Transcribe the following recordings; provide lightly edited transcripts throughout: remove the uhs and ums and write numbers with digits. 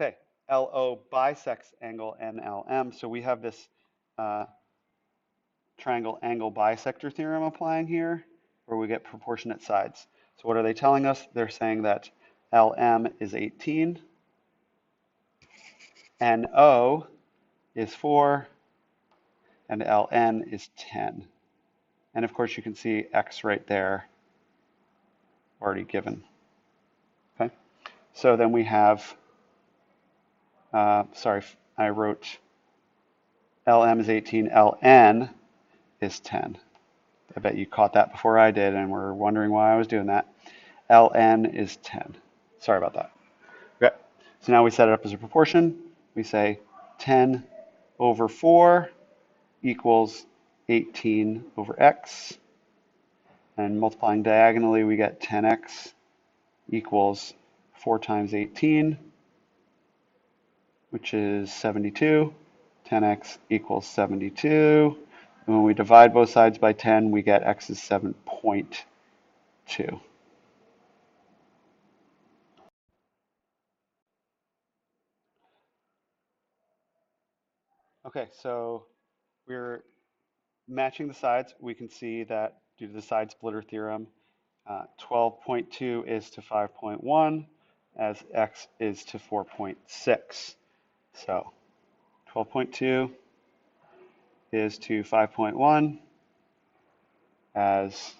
Okay, LO bisects angle NLM. So we have this uh, triangle angle bisector theorem applying here, where we get proportionate sides. So what are they telling us? They're saying that LM is 18, NO is 4, and LN is 10. And of course, you can see X right there already given. Okay, so then we have, sorry, I wrote LM is 18, LN is 10. I bet you caught that before I did and were wondering why I was doing that. LN is 10. Sorry about that. Okay, so now we set it up as a proportion. We say 10 over 4 equals 18 over x. And multiplying diagonally, we get 10x equals 4 times 18, which is 72. 10x equals 72. And when we divide both sides by 10, we get x is 7.2. Okay, so we're matching the sides. We can see that due to the side splitter theorem, 12.2 is to 5.1 as x is to 4.6. So 12.2 is to 5.1 as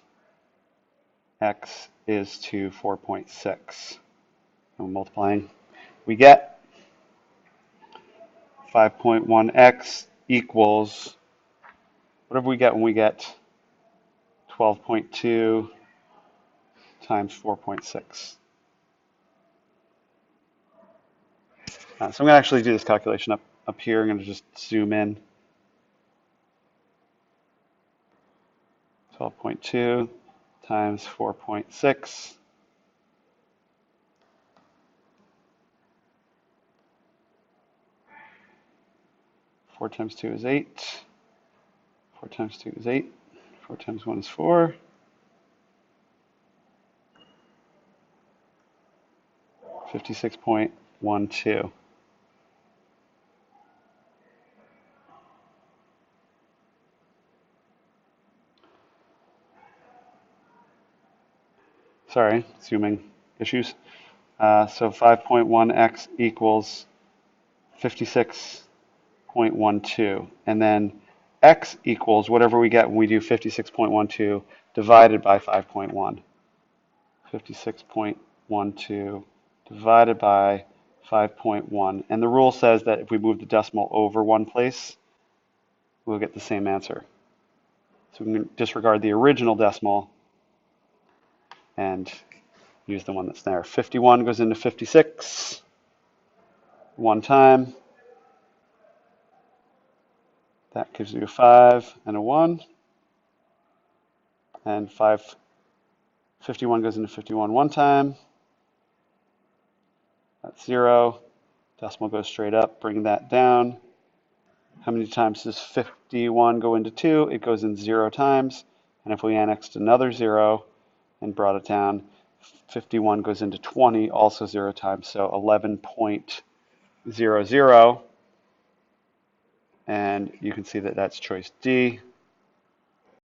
x is to 4.6. And multiplying, we get 5.1x equals, whatever we get when we get 12.2 times 4.6. So I'm going to actually do this calculation up here. I'm going to just zoom in. 12.2 times 4.6. 4 times 2 is 8. 4 times 2 is 8. 4 times 1 is 4. 56.12. Sorry, zooming issues. So 5.1x equals 56.12. And then x equals whatever we get when we do 56.12 divided by 5.1. 56.12 divided by 5.1. And the rule says that if we move the decimal over one place, we'll get the same answer. So we can disregard the original decimal and use the one that's there. 51 goes into 56 one time. That gives you a 5 and a 1. And 51 goes into 51 one time. That's 0. Decimal goes straight up, bring that down. How many times does 51 go into 2? It goes in 0 times. And if we annexed another 0 and brought it down, 51 goes into 20, also 0 times. So 11.00. And you can see that that's choice D.